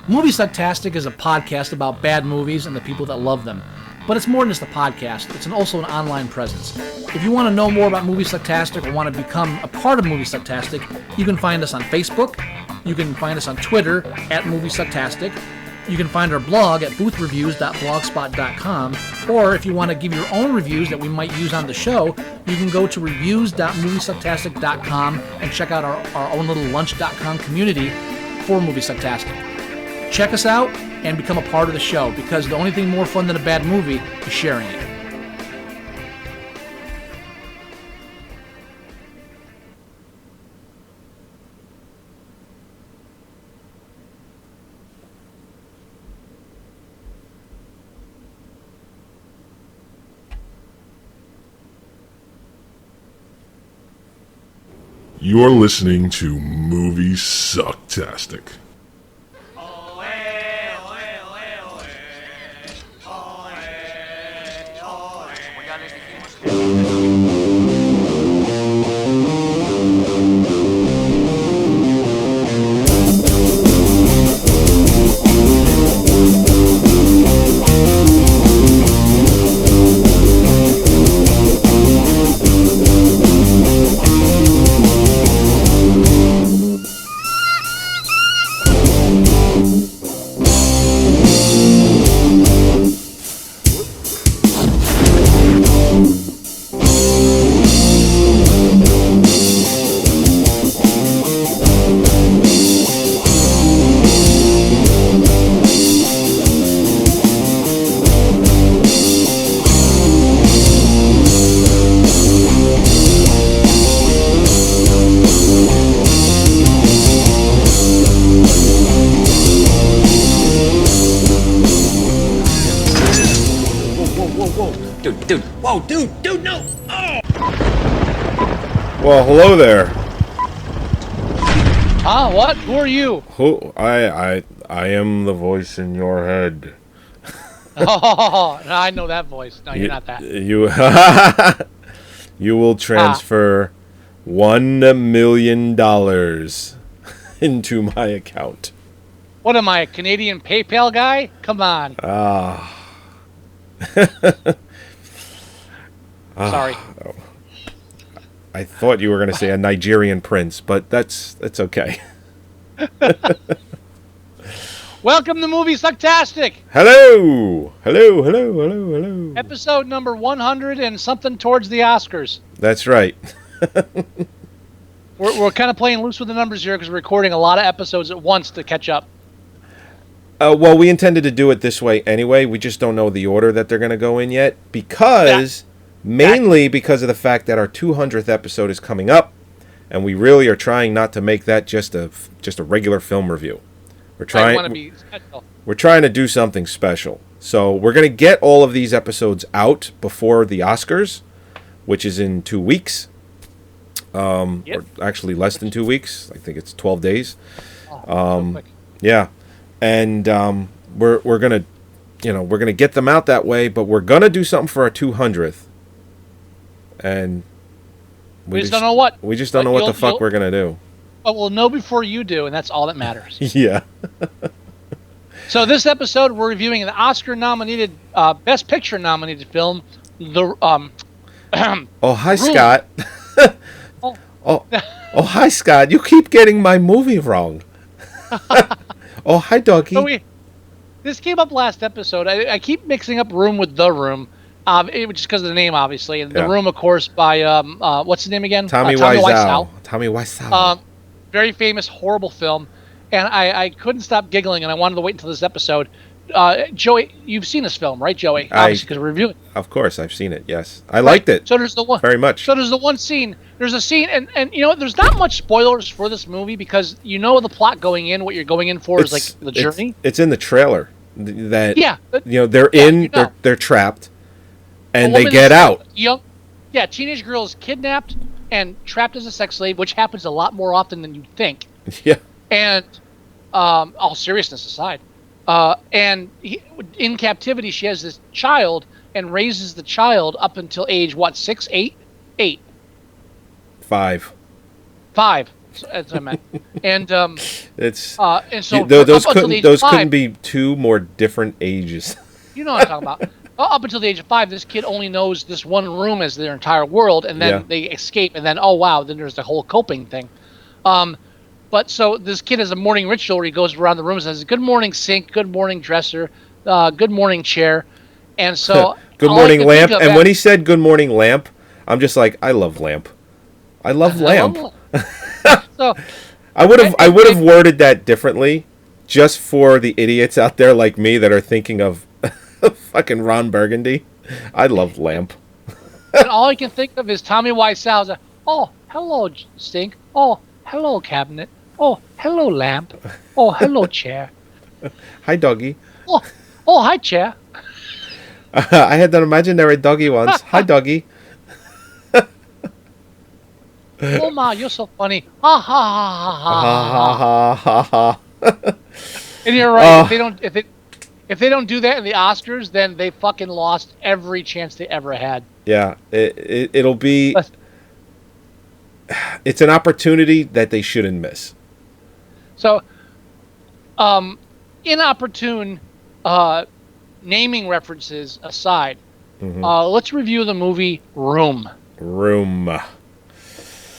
Moviesucktastic is a podcast about bad movies and the people that love them. But it's more than just a podcast. It's also an online presence. If you want to know more about Moviesucktastic or want to become a part of Moviesucktastic, you can find us on Facebook. You can find us on Twitter at Moviesucktastic. You can find our blog at boothreviews.blogspot.com. Or if you want to give your own reviews that we might use on the show, you can go to reviews.moviesucktastic.com and check out our own little lunch.com community for Moviesucktastic. Check us out and become a part of the show, because the only thing more fun than a bad movie is sharing it. You're listening to Moviesucktastic. Dude, no! Oh! Well, hello there. What? Who are you? I am the voice in your head. Oh, no, I know that voice. No, you're not that. You will transfer $1 million into my account. What am I, a Canadian PayPal guy? Come on. Sorry. I thought you were going to say a Nigerian prince, but that's okay. Welcome to Moviesucktastic. Hello. Episode number 100 and something towards the Oscars. That's right. We're kind of playing loose with the numbers here because we're recording a lot of episodes at once to catch up. Well, we intended to do it this way anyway. We just don't know the order that they're going to go in yet, mainly because of the fact that our 200th episode is coming up, and we really are trying not to make that just a regular film review. We're trying to do something special. So we're going to get all of these episodes out before the Oscars, which is in 2 weeks. Or actually less than 2 weeks. I think it's 12 days. So quick. Yeah. And we're gonna get them out that way, but we're gonna do something for our 200th, and we just don't know what. We just don't know what the fuck we're gonna do. But we'll know before you do, and that's all that matters. Yeah. So this episode, we're reviewing an Oscar-nominated, Best Picture-nominated film, The. Oh, hi, Scott. Oh, hi, Scott. You keep getting my movie wrong. Oh, hi, doggy. So this came up last episode. I keep mixing up Room with The Room, just because of the name, obviously. And The Room, of course, by, what's his name again? Tommy Wiseau. Tommy Wiseau. Very famous, horrible film. And I couldn't stop giggling, and I wanted to wait until this episode. Joey, you've seen this film, right, Joey? Obviously, because we're reviewing. Of course, I've seen it, yes. I liked it. So there's the one. Very much. So there's the one scene. There's a scene, and you know what? There's not much spoilers for this movie because you know the plot going in. What you're going in for is like the journey. It's in the trailer. They're they're trapped, and they get out. Teenage girl is kidnapped and trapped as a sex slave, which happens a lot more often than you'd think. Yeah. And all seriousness aside. In captivity, she has this child and raises the child up until age, 6, 8? 8. 5. That's what I meant. And It's and so those up until the age those of 5, couldn't be two more different ages. You know what I'm talking about. Up until the age of 5, this kid only knows this one room as their entire world, and then they escape, and then, oh, wow, then there's the whole coping thing. But so this kid has a morning ritual where he goes around the room and says, good morning, sink, good morning, dresser, good morning, chair. And so good morning, lamp. And when he said good morning, lamp, I'm just like, I love lamp. I love lamp. So I would have worded that differently, just for the idiots out there like me that are thinking of fucking Ron Burgundy. I love lamp. And all I can think of is Tommy Wiseau's, oh, hello, sink. Oh, hello, cabinet. Oh, hello, lamp. Oh, hello, chair. Hi, doggy. Oh, hi, chair. I had that imaginary doggy once. Hi, doggy. Oh, Ma, you're so funny. Ha, ha, ha, ha, ha, ha, ha. And you're right. If they don't do that in the Oscars, then they fucking lost every chance they ever had. Yeah, it'll be... It's an opportunity that they shouldn't miss. So, inopportune naming references aside, let's review the movie Room. Room.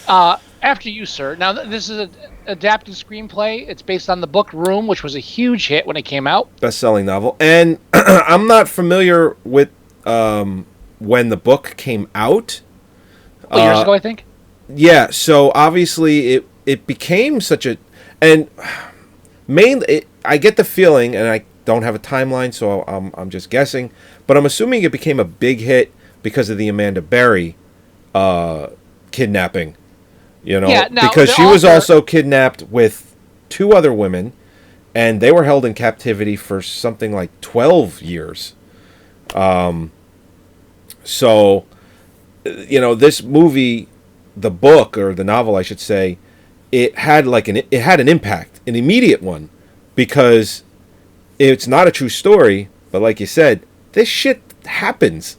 After you, sir. Now, this is an adapted screenplay. It's based on the book Room, which was a huge hit when it came out. Best-selling novel. And I'm not familiar with when the book came out. Years ago, I think? Yeah, so obviously it became such a... And mainly, I get the feeling, and I don't have a timeline, so I'm just guessing, but I'm assuming it became a big hit because of the Amanda Berry kidnapping. You know, because she was also kidnapped with 2 other women, and they were held in captivity for something like 12 years. So, you know, this movie, the book, or the novel, I should say, it had an impact, an immediate one, because it's not a true story, but like you said, this shit happens.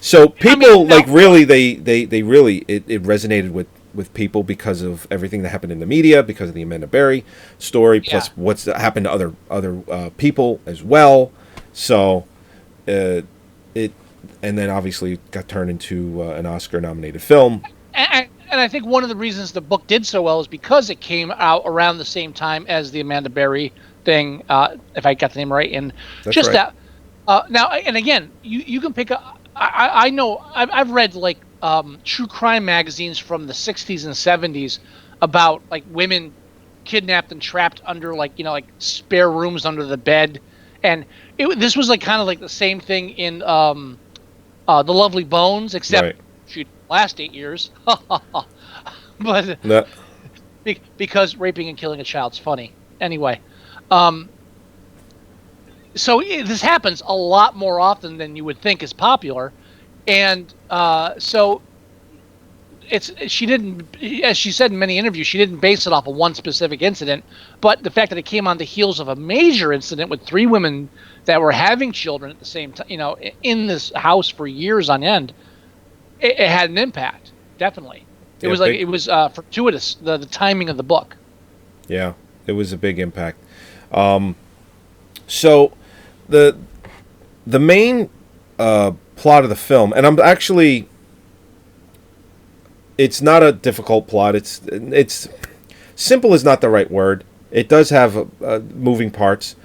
So people really they really it resonated with people because of everything that happened in the media, because of the Amanda Berry story, plus what's happened to other people as well. So and then obviously got turned into an Oscar-nominated film. And I think one of the reasons the book did so well is because it came out around the same time as the Amanda Berry thing, if I got the name right. And that's just right. that. Now, and again, you can pick up. I know I've read like true crime magazines from the 60s and 70s about like women kidnapped and trapped under like spare rooms under the bed, and this was like kind of like the same thing in The Lovely Bones, except she last 8 years. But because raping and killing a child's funny anyway. So this happens a lot more often than you would think is popular, and so she didn't, as she said in many interviews, she didn't base it off of one specific incident, but the fact that it came on the heels of a major incident with 3 women that were having children at the same time, in this house for years on end, it had an impact. Definitely, it was fortuitous the timing of the book. Yeah, it was a big impact. So the main plot of the film, and I'm actually, it's not a difficult plot. It's simple is not the right word. It does have moving parts,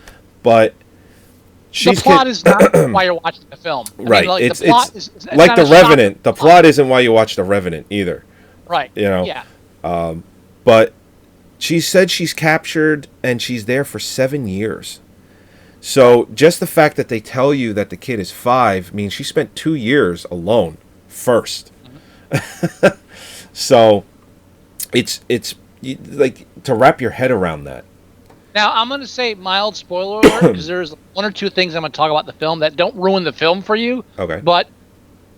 but the plot is not why you're watching the film. Right. The plot is like The Revenant. The plot isn't why you watch The Revenant either. Right. Yeah. But she said she's captured and she's there for 7 years. So just the fact that they tell you that the kid is 5 means she spent 2 years alone first. Mm-hmm. So it's like to wrap your head around that. Now, I'm going to say mild spoiler alert because there's 1 or 2 things I'm going to talk about the film that don't ruin the film for you. Okay. But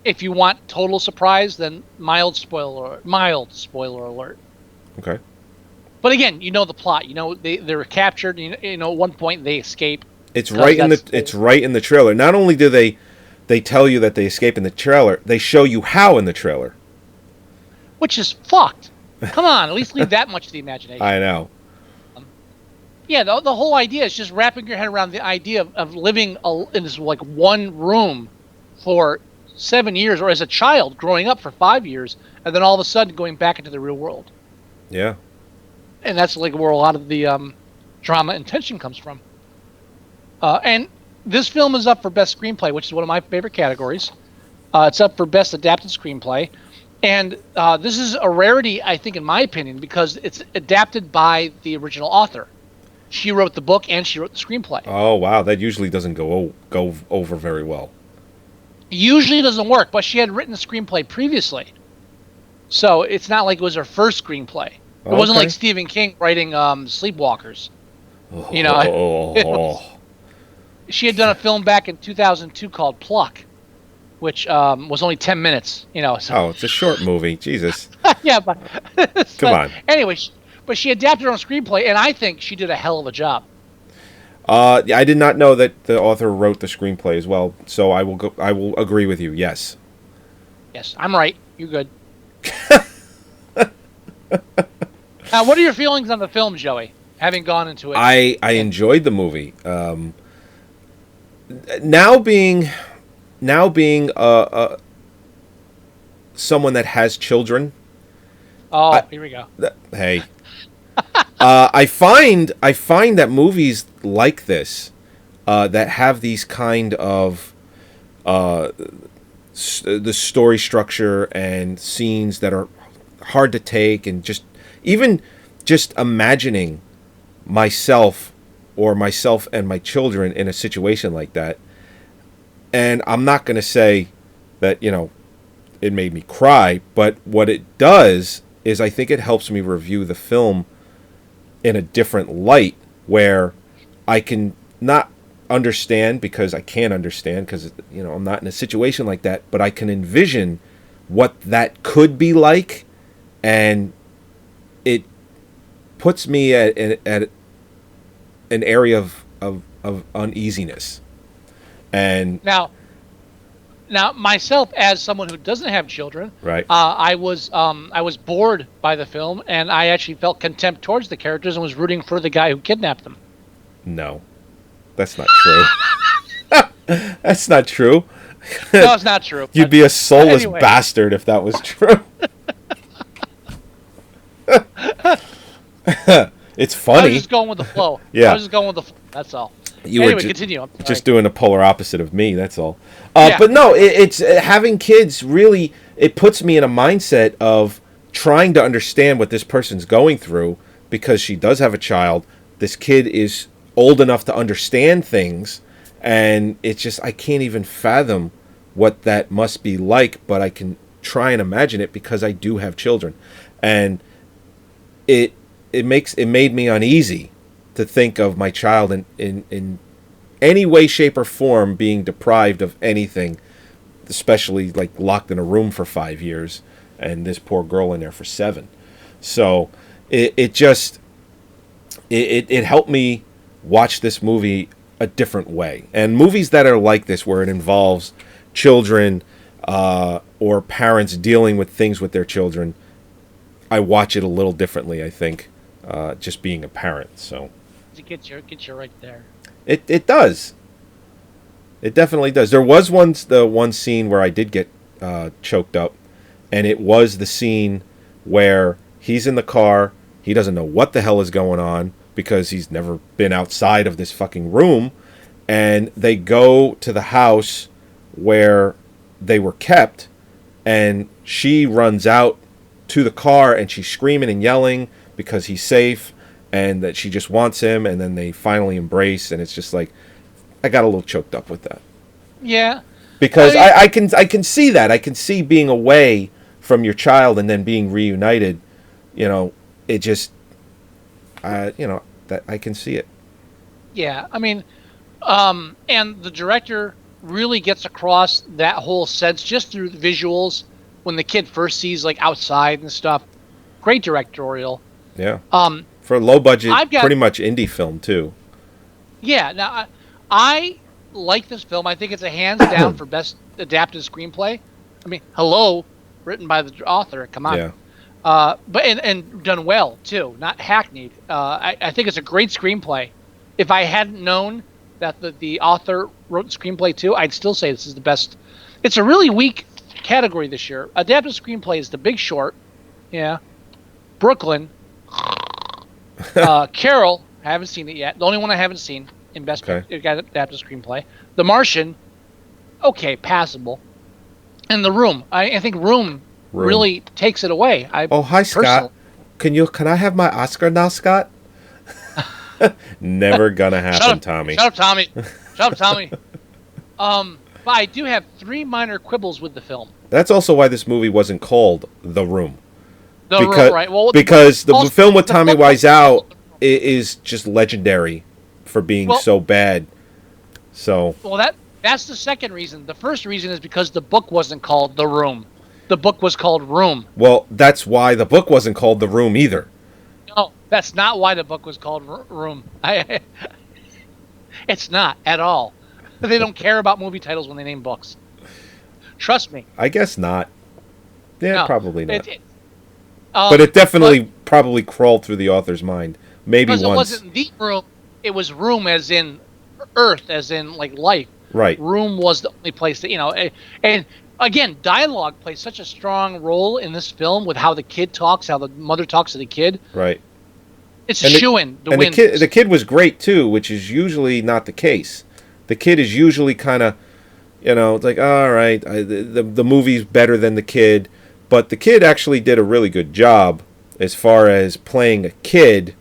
if you want total surprise, then mild spoiler alert. Okay. But again, you know the plot. They're captured. At one point they escape. It's right in the trailer. Not only do they tell you that they escape in the trailer, they show you how in the trailer. Which is fucked. Come on, at least leave that much to the imagination. I know. Yeah, the whole idea is just wrapping your head around the idea of living in this like one room for 7 years, or as a child growing up for 5 years, and then all of a sudden going back into the real world. Yeah. And that's like where a lot of the drama and tension comes from. And this film is up for Best Screenplay, which is one of my favorite categories. It's up for Best Adapted Screenplay. And this is a rarity, I think, in my opinion, because it's adapted by the original author. She wrote the book and she wrote the screenplay. Oh, wow. That usually doesn't go over very well. Usually doesn't work, but she had written the screenplay previously. So it's not like it was her first screenplay. It wasn't like Stephen King writing Sleepwalkers. You know, she had done a film back in 2002 called Pluck, which was only 10 minutes. You know. So. Oh, it's a short movie. Jesus. Yeah, but come on. Anyway, but she adapted her own screenplay, and I think she did a hell of a job. I did not know that the author wrote the screenplay as well, so I will agree with you. Yes. Yes, I'm right. You're good. Now, what are your feelings on the film, Joey? Having gone into it, I enjoyed the movie. Now being someone that has children. Oh, here we go. Hey. I find that movies like this, that have these kind of the story structure and scenes that are hard to take, and just imagining myself and my children in a situation like that. And I'm not going to say that, it made me cry, but what it does is I think it helps me review the film in a different light, where I can not understand, because I can't understand, because I'm not in a situation like that, but I can envision what that could be like, and it puts me at an area of uneasiness. And now myself, as someone who doesn't have children, right, I was bored by the film, and I actually felt contempt towards the characters and was rooting for the guy who kidnapped them. No, that's not true. That's not true. No, it's not true. You'd be a soulless bastard if that was true. It's funny. I was just going with the flow. Yeah. I was just going with the flow. That's all. Continue. I'm just doing the polar opposite of me, that's all. But no, it's having kids really, it puts me in a mindset of trying to understand what this person's going through, because she does have a child. This kid is old enough to understand things, and it's just, I can't even fathom what that must be like, but I can try and imagine it because I do have children. And it made me uneasy to think of my child in any way, shape, or form being deprived of anything, especially like locked in a room for 5 years, and this poor girl in there for 7. So it helped me watch this movie a different way. And movies that are like this, where it involves children or parents dealing with things with their children, I watch it a little differently, I think, just being a parent. So it gets you right there. It does. It definitely does. There was the one scene where I did get choked up, and it was the scene where he's in the car. He doesn't know what the hell is going on, because he's never been outside of this fucking room. And they go to the house where they were kept, and she runs out to the car, and she's screaming and yelling because he's safe, and that she just wants him, and then they finally embrace, and it's just like, I got a little choked up with that. Yeah. Because I can see that. I can see being away from your child and then being reunited. It just, that I can see it. Yeah, I mean, and the director really gets across that whole sense just through the visuals when the kid first sees like outside and stuff. Great directorial. Yeah. For a low budget, pretty much indie film too. Yeah. Now, I like this film. I think it's a hands down for best adapted screenplay. I mean, hello, written by the author. Come on. Yeah. But and done well too, not hackneyed. I think it's a great screenplay. If I hadn't known that the author wrote the screenplay too, I'd still say this is the best. It's a really weak category this year. Adapted screenplay is The Big Short, yeah, Brooklyn, Carol. I haven't seen it yet. The only one I haven't seen in best adapted screenplay. The Martian, okay, passable. And The Room. I think Room really takes it away. Hi, Scott. Can I have my Oscar now, Scott? Never gonna happen, Tommy. Shut up, Tommy. Shut up, Tommy. But I do have 3 minor quibbles with the film. That's also why this movie wasn't called The Room. Room, right? Well, because the film with Tommy Wiseau is just legendary for being so bad. So. Well, that's the second reason. The first reason is because the book wasn't called The Room. The book was called Room. Well, that's why the book wasn't called The Room either. No, that's not why the book was called Room. It's not at all. They don't care about movie titles when they name books. Trust me. I guess not. Yeah, no, probably not. But it definitely probably crawled through the author's mind. Maybe once. Because it wasn't the room. It was room as in earth, as in like life. Right. Room was the only place that, and again, dialogue plays such a strong role in this film with how the kid talks, how the mother talks to the kid. Right. It's a shoo-in. And the kid was great, too, which is usually not the case. The kid is usually kind of, it's like, all right, the movie's better than the kid. But the kid actually did a really good job as far as playing a kid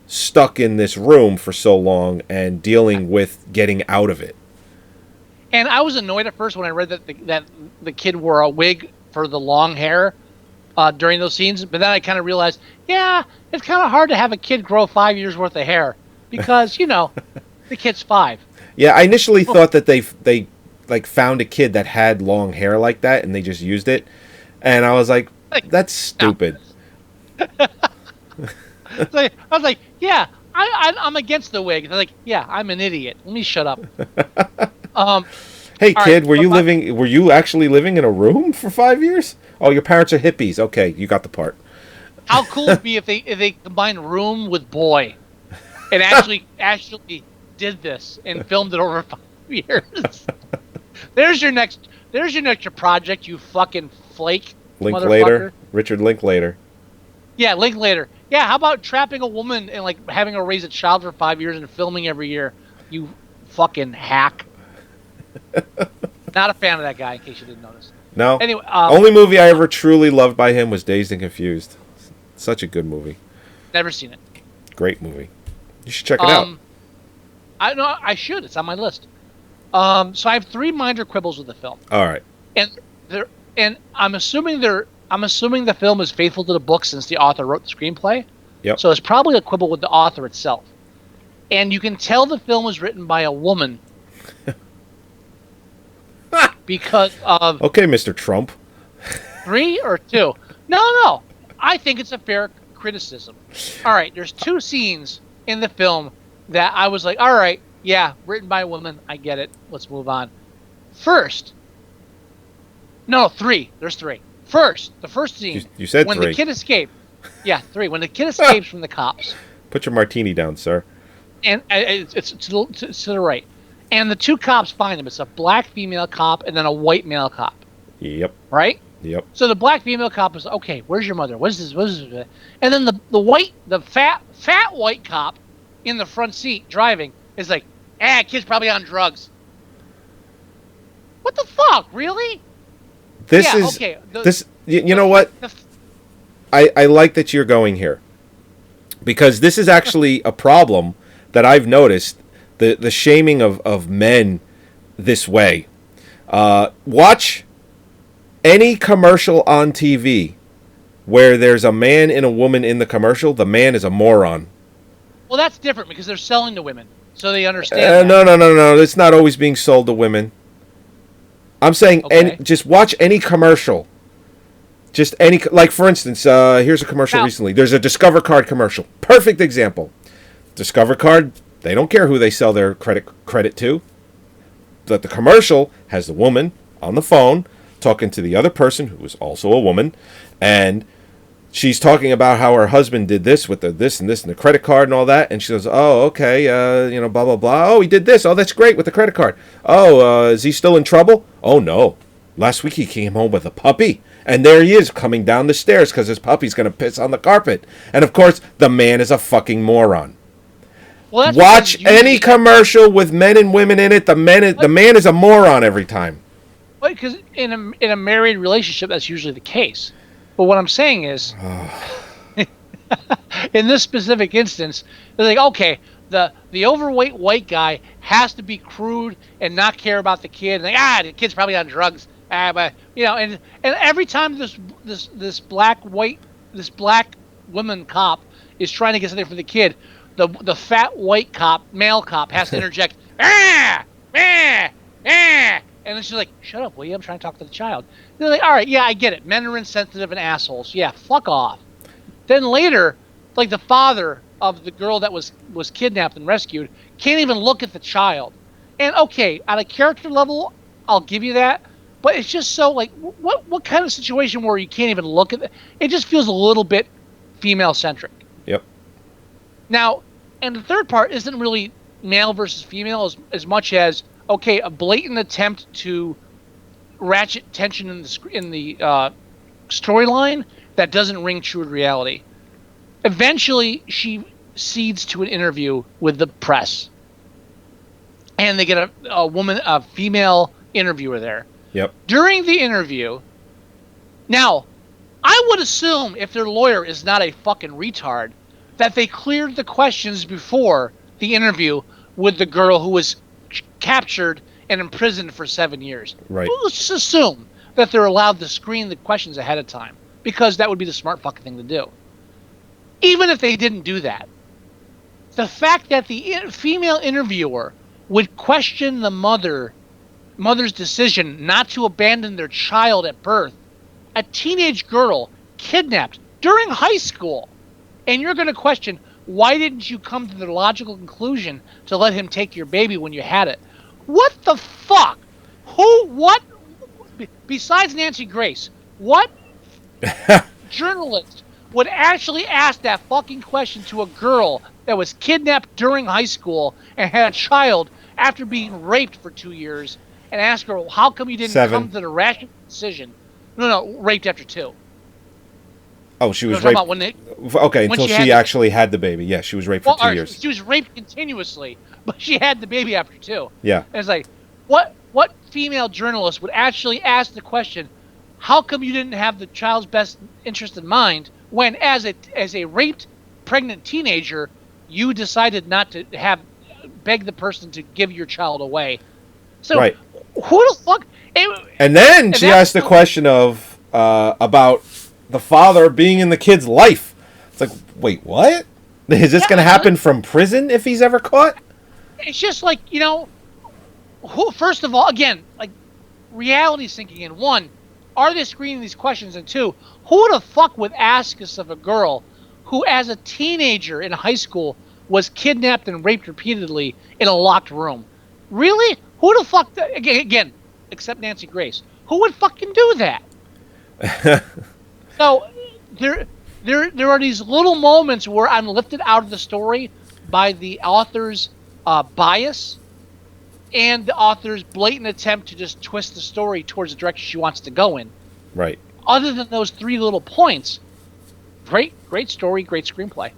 stuck in this room for so long and dealing with getting out of it. And I was annoyed at first when I read that the kid wore a wig for the long hair during those scenes. But then I kind of realized, yeah, it's kind of hard to have a kid grow 5 years worth of hair because, the kid's 5. Yeah, I initially thought that they like found a kid that had long hair like that and they just used it. And I was like, that's stupid. I was like, yeah, I'm against the wig. They're like, yeah, I'm an idiot. Let me shut up. Hey, kid, were you actually living in a room for 5 years? Oh, your parents are hippies. Okay, you got the part. How cool would it be if they combined room with boy and actually did this and filmed it over 5 years? There's your next project, you fucking flake. Linklater, Richard Linklater. Yeah, Linklater. Yeah, how about trapping a woman and like having her raise a child for 5 years and filming every year? You fucking hack. Not a fan of that guy, in case you didn't notice. No. Anyway, only movie I ever truly loved by him was Dazed and Confused. Such a good movie. Never seen it. Great movie. You should check it out. I should. It's on my list. So I have 3 minor quibbles with the film. All right. And I'm assuming the film is faithful to the book since the author wrote the screenplay. Yep. So it's probably a quibble with the author itself. And you can tell the film was written by a woman. Because of... Okay, Mr. Trump. 3 or 2? No. I think it's a fair criticism. All right, there's 2 scenes in the film that I was like, all right, yeah, written by a woman. I get it. Let's move on. First. No, 3. There's 3. First, the first scene. You said when 3. The kid escaped. Yeah, 3. When the kid escapes from the cops. Put your martini down, sir. And it's to the right. And the 2 cops find him. It's a black female cop and then a white male cop. Yep. Right? Yep. So the black female cop is, okay, where's your mother? What is this? And then the fat white cop in the front seat driving is like, kid's probably on drugs. What the fuck? Really? You know what? I like that you're going here. Because this is actually a problem that I've noticed, the shaming of men this way. Watch any commercial on TV where there's a man and a woman in the commercial, the man is a moron. Well, that's different because they're selling to women, so they understand. No. It's not always being sold to women. I'm saying, just watch any commercial. Just any, like for instance, here's a commercial recently. There's a Discover Card commercial. Perfect example. Discover Card, they don't care who they sell their credit to. But the commercial has the woman on the phone talking to the other person who is also a woman, and she's talking about how her husband did this with the this and this and the credit card and all that, and she goes, "Oh, okay, blah blah blah. Oh, he did this. Oh, that's great with the credit card. Oh, is he still in trouble? Oh no, last week he came home with a puppy, and there he is coming down the stairs because his puppy's gonna piss on the carpet. And of course, the man is a fucking moron." Well, watch any commercial with men and women in it. The man is a moron every time. Well, because in a married relationship, that's usually the case. But what I'm saying is, in this specific instance, they're like, okay, the overweight white guy has to be crude and not care about the kid. And like, the kid's probably on drugs. But and every time this black woman cop is trying to get something for the kid, the fat white cop, male cop, has to interject, and then she's like, "Shut up, will you? I'm trying to talk to the child." And they're like, "All right, yeah, I get it. Men are insensitive and assholes. Yeah, fuck off." Then later, like the father of the girl that was kidnapped and rescued can't even look at the child. And okay, on a character level, I'll give you that. But it's just so like, what kind of situation where you can't even look at it? It just feels a little bit female centric. Yep. Now, and the third part isn't really male versus female as much as, okay, a blatant attempt to ratchet tension in the storyline that doesn't ring true to reality. Eventually, she cedes to an interview with the press, and they get a female interviewer there. Yep. During the interview, now, I would assume if their lawyer is not a fucking retard, that they cleared the questions before the interview with the girl who was captured and imprisoned for 7 years. Right. Well, let's just assume that they're allowed to screen the questions ahead of time, because that would be the smart fucking thing to do. Even if they didn't do that, the fact that the female interviewer would question the mother's decision not to abandon their child at birth, a teenage girl kidnapped during high school, and you're going to question, why didn't you come to the logical conclusion to let him take your baby when you had it? What the fuck? What? Besides Nancy Grace, what journalist would actually ask that fucking question to a girl that was kidnapped during high school and had a child after being raped for 2 years, and ask her, well, how come you didn't 7. come to the rational decision? No, raped after 2. Oh, she was raped. Until she actually had the baby. Yeah, she was raped for 2 years. She was raped continuously, but she had the baby after 2. Yeah. And it's like, what female journalist would actually ask the question, how come you didn't have the child's best interest in mind when, as a raped pregnant teenager, you decided not to beg the person to give your child away? So, right. Who the fuck? And then she asked the question of about the father being in the kid's life. It's like, wait, what? Is this going to happen from prison if he's ever caught? It's just like, who? First of all, again, like, reality sinking in. 1, are they screening these questions? And 2, who the fuck would ask this of a girl who, as a teenager in high school, was kidnapped and raped repeatedly in a locked room? Really? Who the fuck? Again, except Nancy Grace. Who would fucking do that? So there are these little moments where I'm lifted out of the story by the author's bias and the author's blatant attempt to just twist the story towards the direction she wants to go in. Right. Other than those 3 little points, great story, great screenplay,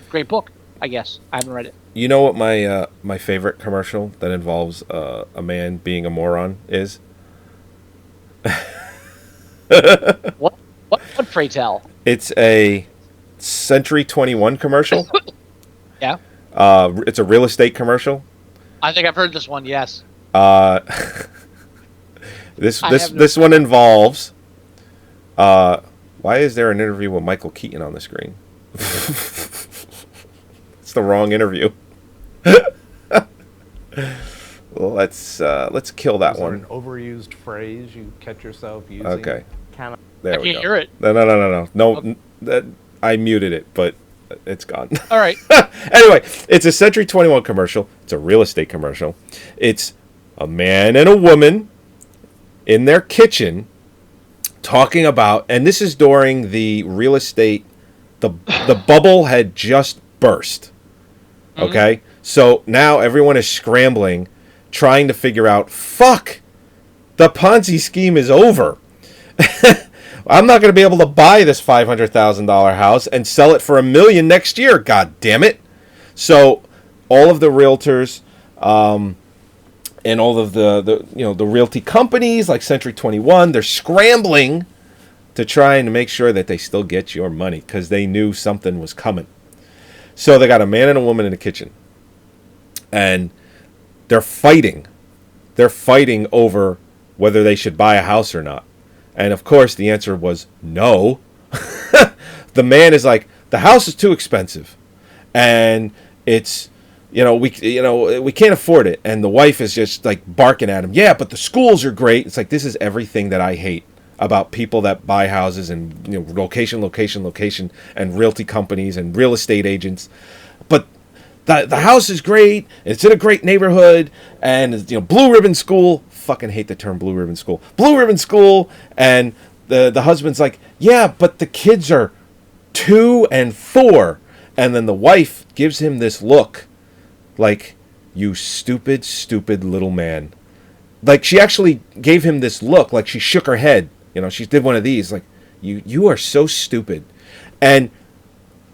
great book. I guess I haven't read it. You know what my favorite commercial that involves a man being a moron is? What, pray tell? It's a Century 21 commercial. Yeah. It's a real estate commercial. I think I've heard this one. Yes. This one involves. Why is there an interview with Michael Keaton on the screen? It's the wrong interview. Let's kill that one. An overused phrase you catch yourself using? Okay. There we go. I can't hear it. No. Okay. I muted it, but it's gone. All right. Anyway, it's a Century 21 commercial. It's a real estate commercial. It's a man and a woman in their kitchen talking about, and this is during the real estate, the bubble had just burst. Okay? So now everyone is scrambling, trying to figure out, fuck, the Ponzi scheme is over. I'm not going to be able to buy this $500,000 house and sell it for $1 million next year. God damn it! So all of the realtors and all of the realty companies like Century 21, they're scrambling to try and make sure that they still get your money because they knew something was coming. So they got a man and a woman in the kitchen, and they're fighting. They're fighting over whether they should buy a house or not. And of course, the answer was no. The man is like, the house is too expensive, and it's, we can't afford it. And the wife is just like barking at him. Yeah, but the schools are great. It's like, this is everything that I hate about people that buy houses and location, and realty companies and real estate agents. But the house is great. It's in a great neighborhood, and blue ribbon school. Fucking hate the term blue ribbon school. Blue ribbon school, and the husband's like, yeah, but the kids are 2 and 4, and then the wife gives him this look, like, you stupid little man. Like, she actually gave him this look, like she shook her head. She did one of these, like, you are so stupid. And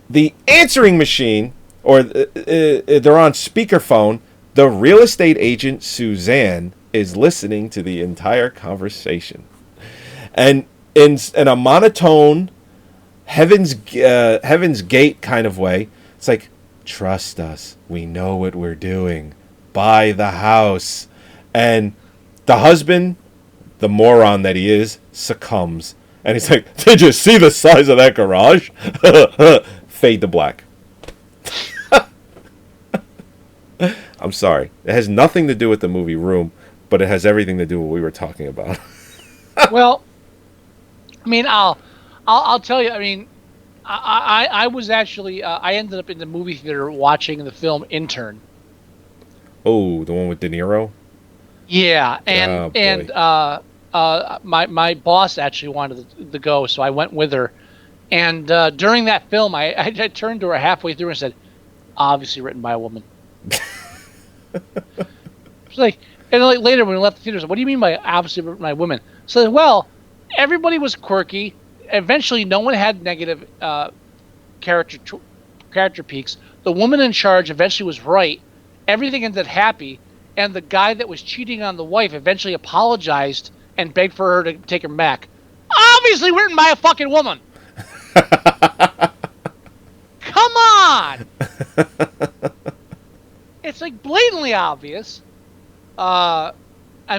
the answering machine, or they're on speakerphone. The real estate agent Suzanne is listening to the entire conversation, and in a monotone, Heaven's Gate kind of way. It's like, trust us, we know what we're doing. Buy the house. And the husband, the moron that he is, succumbs, and he's like, did you see the size of that garage? Fade to black. I'm sorry. It has nothing to do with the movie Room, but it has everything to do with what we were talking about. Well, I mean, I'll tell you. I mean, I was actually I ended up in the movie theater watching the film Intern. Oh, the one with De Niro? Yeah, and my boss actually wanted to go, so I went with her. And during that film, I turned to her halfway through and said, "Obviously written by a woman." It's like, and like later when we left the theater, I said, what do you mean by obviously written by women? So, well, everybody was quirky. Eventually, no one had negative character peaks. The woman in charge eventually was right. Everything ended happy, and the guy that was cheating on the wife eventually apologized and begged for her to take him back. Obviously written by a fucking woman. Come on. It's like blatantly obvious. I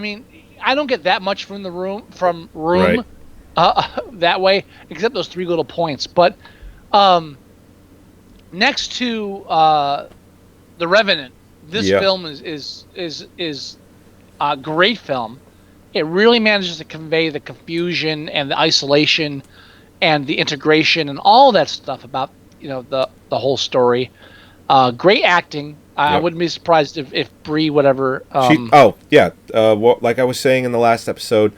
mean, I don't get that much from Room, right. That way, except those 3 little points. But next to The Revenant, this film is a great film. It really manages to convey the confusion and the isolation and the integration and all that stuff about the whole story. Great acting. I wouldn't be surprised if Brie, whatever. Well, like I was saying in the last episode,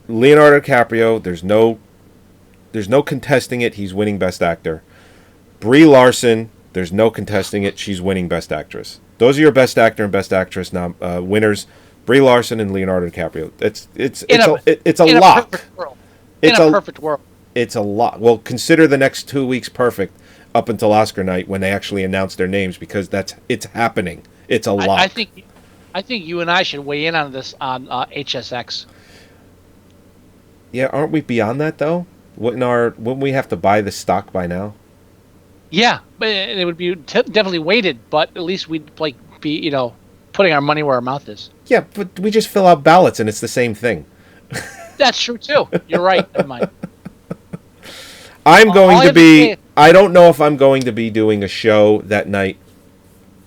Leonardo DiCaprio. There's no contesting it. He's winning Best Actor. Brie Larson. There's no contesting it. She's winning Best Actress. Those are your Best Actor and Best Actress winners. Brie Larson and Leonardo DiCaprio. It's a lock. In a perfect world. It's a lock. Well, consider the next 2 weeks perfect up until Oscar night when they actually announce their names, because it's happening. It's a lock. I think you and I should weigh in on this on HSX. Yeah, aren't we beyond that though? Wouldn't we have to buy the stock by now? Yeah, but it would be definitely weighted, but at least we'd be putting our money where our mouth is. Yeah, but we just fill out ballots and it's the same thing. That's true too. You're right. Never mind. I'm going to be. I don't know if I'm going to be doing a show that night.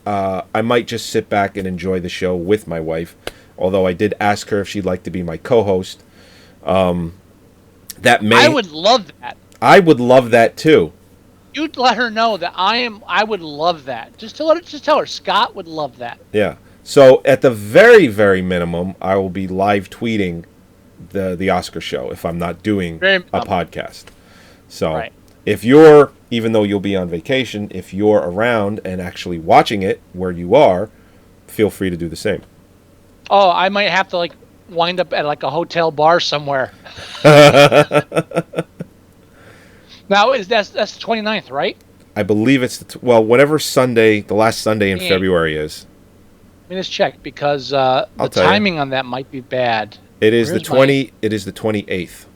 I might just sit back and enjoy the show with my wife. Although I did ask her if she'd like to be my co-host. I would love that. I would love that too. You'd let her know that I would love that. Just tell her Scott would love that. Yeah. So at the very, very minimum, I will be live tweeting the Oscar show if I'm not doing a podcast. So Right. if you're, even though you'll be on vacation, if you're around and actually watching it where you are, feel free to do the same. Oh, I might have to like wind up at like a hotel bar somewhere. Now that's the 29th, right? I believe it's whatever Sunday, the last Sunday in February is. Let me just check because the timing on that might be bad. It is It is the 28th.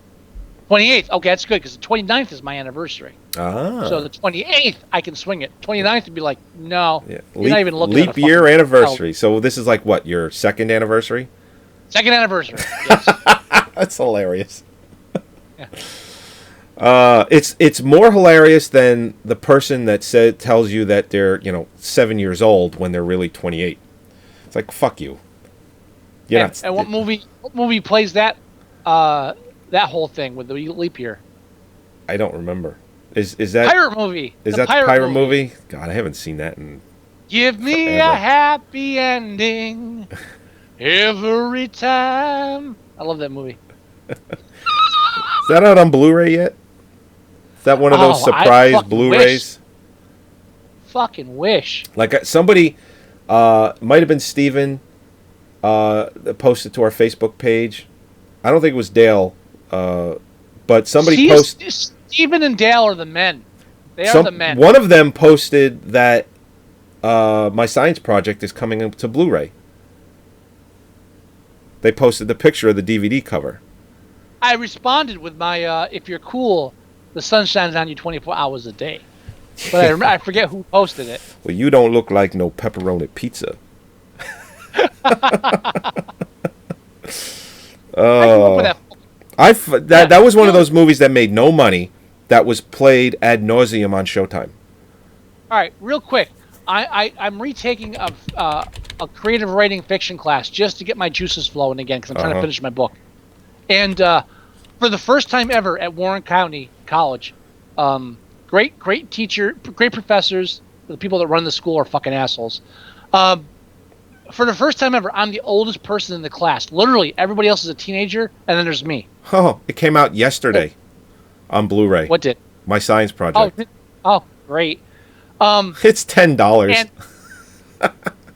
28th. Okay, that's good because the 29th is my anniversary. Ah. So the 28th, I can swing it. 29th would be like, no, Yeah. you're not even looking leap at a year fucking anniversary. So this is like what, your second anniversary? Second anniversary. Yes. That's hilarious. Yeah. It's more hilarious than the person that tells you that they're 7 years old when they're really 28. It's like, fuck you. And what movie plays that whole thing with the leap year? I don't remember. Is that pirate movie? Is that the pirate movie? God, I haven't seen that in. Give me forever. a happy ending every time. I love that movie. Is that out on Blu-ray yet? Is that one of those surprise Blu-rays? Fucking wish. Like somebody, might have been Steven, that posted to our Facebook page. I don't think it was Dale, but somebody posted. Steven and Dale are the men. They are the men. One of them posted that my science project is coming up to Blu-ray. They posted the picture of the DVD cover. I responded with my, if you're cool, the sun shines on you 24 hours a day. But I forget who posted it. Well, you don't look like no pepperoni pizza. That was one of those movies that made no money, that was played ad nauseum on Showtime. All right, real quick. I'm retaking a creative writing fiction class just to get my juices flowing again because I'm trying to finish my book. And for the first time ever at Warren County College, great teacher, great professors. The people that run the school are fucking assholes. For the first time ever, I'm the oldest person in the class. Literally, everybody else is a teenager, and then there's me. Oh, it came out yesterday on Blu-ray. What did? My science project. Oh, great. It's $10. And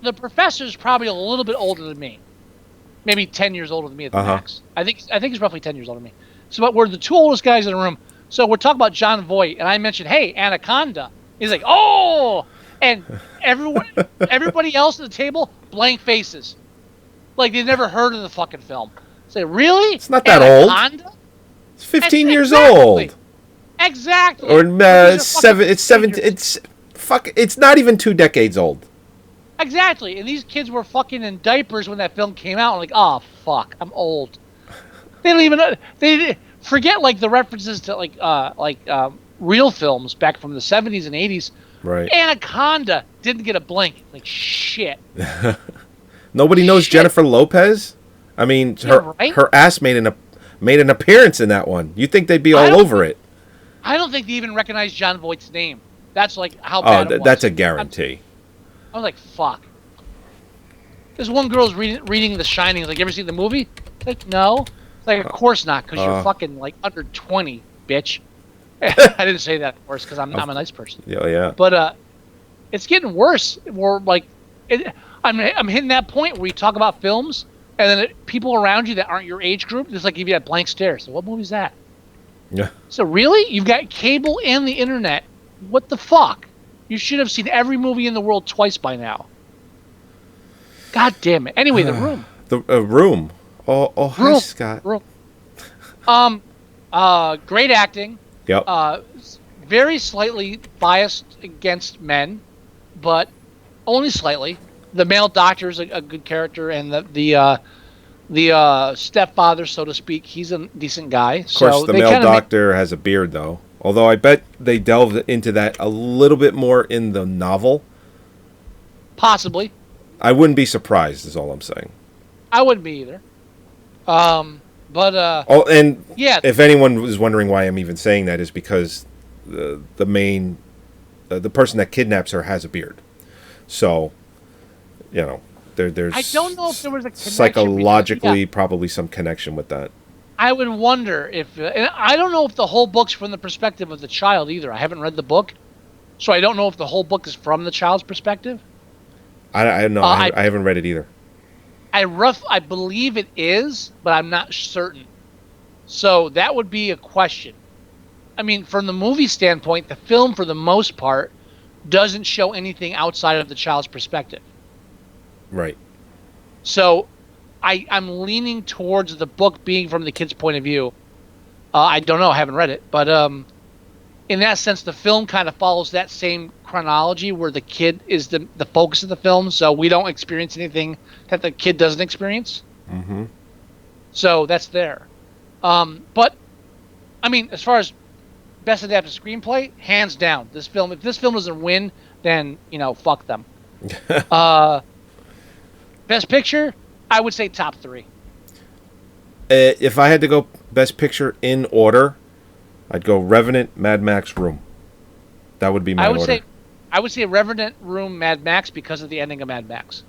the professor's probably a little bit older than me. Maybe 10 years older than me at the max. I think he's roughly 10 years older than me. So but we're the two oldest guys in the room. So we're talking about John Voight, and I mentioned, hey, Anaconda. He's like, oh! And everybody else at the table, blank faces. Like they've never heard of the fucking film. Say, really? It's not that Anaconda? old. It's 15 years old. Exactly. Or 7. It's 17. It's not even 2 decades old. Exactly. And these kids were fucking in diapers when that film came out. I'm like, oh fuck, I'm old. They don't even know. They forget like the references to like real films back from the 70s and 80s. Right. Anaconda didn't get a blink. Like shit. Nobody knows Jennifer Lopez. I mean, her ass made an appearance in that one. You'd think they'd be all over it. I don't think they even recognized John Voight's name. That's like how bad it was. That's a guarantee. I was like, fuck. This one girl's reading The Shining. Like, you ever seen the movie? Like, no. Like, of course not, because you're fucking like under 20, bitch. I didn't say that, of course, because I'm a nice person. Yeah. But it's getting worse. We're like, I'm hitting that point where you talk about films, and then people around you that aren't your age group, just like give you that blank stare. So what movie's that? Yeah. So really, you've got cable and the internet. What the fuck? You should have seen every movie in the world twice by now. God damn it. Anyway, The Room. The Room. Oh, hi, Room. Scott. Room. Great acting. Yep. Very slightly biased against men, but only slightly. The male doctor is a good character, and the stepfather, so to speak, he's a decent guy. Of course, so the male doctor has a beard, though. Although I bet they delved into that a little bit more in the novel. Possibly. I wouldn't be surprised, is all I'm saying. I wouldn't be either. Yeah. If anyone was wondering why I'm even saying that, is because the person that kidnaps her has a beard. So, there's. I don't know if there was a connection psychologically probably some connection with that. I would wonder if, and I don't know if the whole book's from the perspective of the child either. I haven't read the book, so I don't know if the whole book is from the child's perspective. I don't know. I haven't read it either. I believe it is, but I'm not certain. So that would be a question. I mean, from the movie standpoint, the film, for the most part, doesn't show anything outside of the child's perspective. Right. So I'm leaning towards the book being from the kid's point of view. I don't know. I haven't read it. But in that sense, the film kind of follows that same chronology where the kid is the focus of the film. So we don't experience anything that the kid doesn't experience. Mm-hmm. So that's there. But, I mean, as far as best adapted screenplay, hands down. If this film doesn't win, then, fuck them. Best picture, I would say top 3. If I had to go best picture in order, I'd go Revenant, Mad Max, Room. That would be my order. I would say Revenant, Room, Mad Max because of the ending of Mad Max.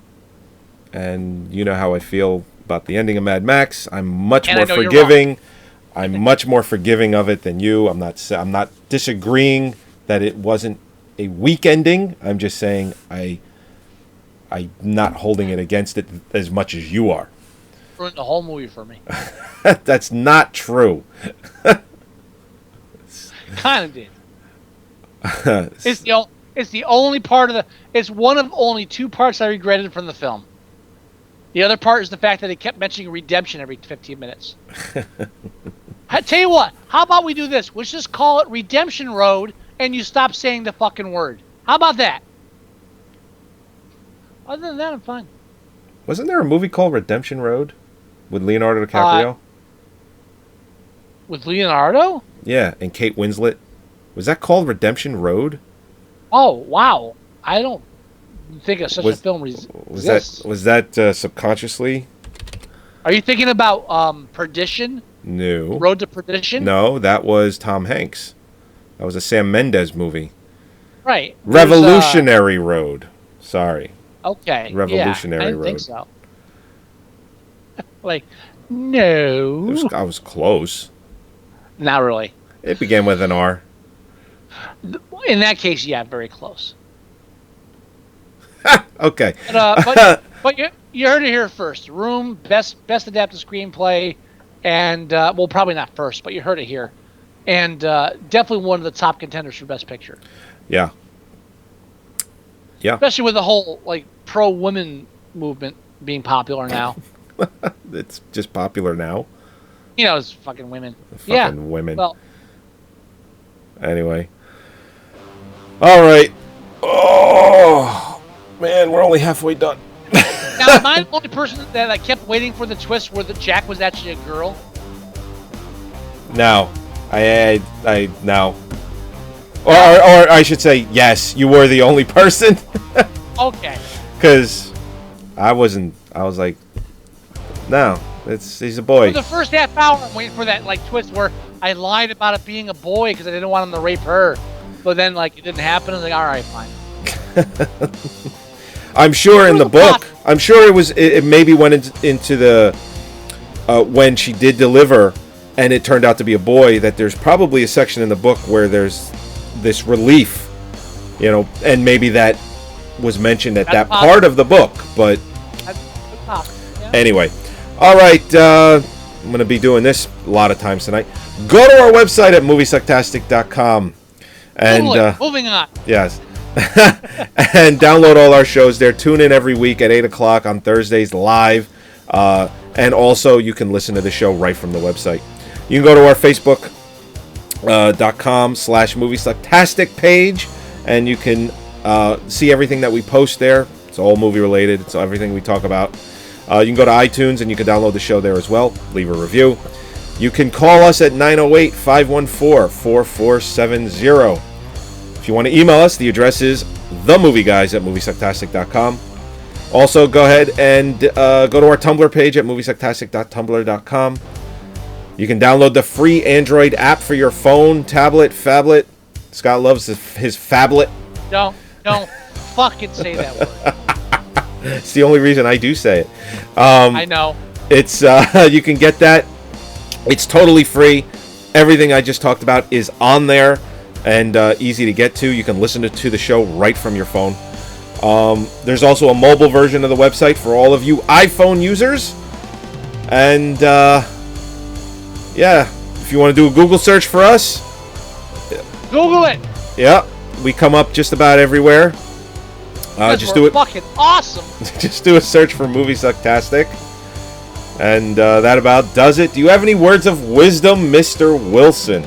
And you know how I feel about the ending of Mad Max. I'm much more forgiving. I'm much more forgiving of it than you. I'm not disagreeing that it wasn't a weak ending. I'm just saying I'm not holding it against it as much as you are. Ruined the whole movie for me. That's not true. Kind of did. It's the only part of the. It's one of only 2 parts I regretted from the film. The other part is the fact that they kept mentioning redemption every 15 minutes. I tell you what, how about we do this? Let's just call it Redemption Road, and you stop saying the fucking word. How about that? Other than that, I'm fine. Wasn't there a movie called Redemption Road with Leonardo DiCaprio? With Leonardo? Yeah, and Kate Winslet. Was that called Redemption Road? Oh, wow. I don't think of such a film exists. Was that subconsciously? Are you thinking about Perdition? No. Road to Perdition? No, that was Tom Hanks. That was a Sam Mendes movie. Right. Revolutionary Road. Sorry. Okay. Revolutionary Road. I didn't Road. think so. No. I was close. Not really. It began with an R. In that case, yeah, very close. Okay. But you heard it here first. Room, best adapted screenplay, and probably not first, but you heard it here, and definitely one of the top contenders for best picture. Yeah. Yeah. Especially with the whole pro women movement being popular now. It's just popular now. It's fucking women. Women. Well. Anyway. All right. Oh man, we're only halfway done. Now, am I the only person that I kept waiting for the twist where the Jack was actually a girl? No, I no. Or I should say, yes, you were the only person. Okay. Because I wasn't. I was like, no, he's a boy. For the first half hour, I'm waiting for that twist where I lied about it being a boy because I didn't want him to rape her. But then it didn't happen. I was like, all right, fine. I'm sure in the book. I'm sure it was. It maybe went into the when she did deliver, and it turned out to be a boy. That there's probably a section in the book where there's this relief, and maybe that was mentioned at that part of the book. But anyway, all right. I'm going to be doing this a lot of times tonight. Go to our website at moviesucktastic.com. And moving on. Yes. And download all our shows there. Tune in every week at 8 o'clock on Thursdays live. And also you can listen to the show right from the website. You can go to our Facebook.com/Moviesucktastic page, and you can see everything that we post there. It's all movie related. It's everything we talk about. You can go to iTunes and you can download the show there as well. Leave a review. You can call us at 908-514-4470. If you want to email us, the address is themovieguys@moviesucktastic.com. Also, go ahead and go to our Tumblr page at moviesucktastic.tumblr.com. You can download the free Android app for your phone, tablet, phablet. Scott loves his phablet. Don't fucking say that word. It's the only reason I do say it. I know. It's you can get that It's totally free. Everything I just talked about is on there and easy to get to. You can listen to the show right from your phone. There's also a mobile version of the website for all of you iPhone users. And, yeah, if you want to do a Google search for us, Google it. yeah, we come up just about everywhere. Just do it. Fucking awesome. Just do a search for Moviesucktastic. And that about does it. Do you have any words of wisdom, Mr. Wilson?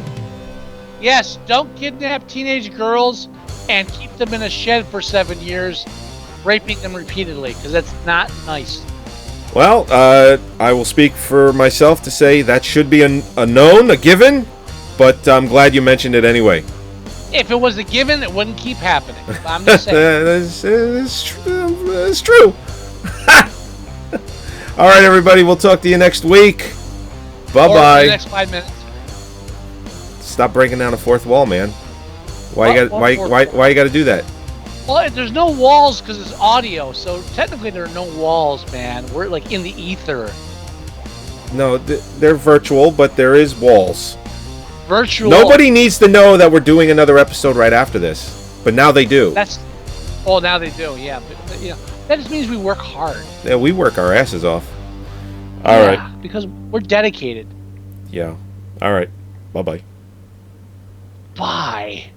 Yes, don't kidnap teenage girls and keep them in a shed for 7 years, raping them repeatedly, because that's not nice. Well, I will speak for myself to say that should be a known, a given, but I'm glad you mentioned it anyway. If it was a given, it wouldn't keep happening. I'm just saying. It's true. All right, everybody. We'll talk to you next week. Bye-bye. Or the next 5 minutes. Stop breaking down the fourth wall, man. Why you got to do that? Well, there's no walls because it's audio, so technically there are no walls, man. We're like in the ether. No, they're virtual, but there is walls. Virtual. Nobody needs to know that we're doing another episode right after this, but now they do. Now they do, yeah. But you know, that just means we work hard. Yeah, we work our asses off. All right. Because we're dedicated. Yeah. All right. Bye-bye. Bye.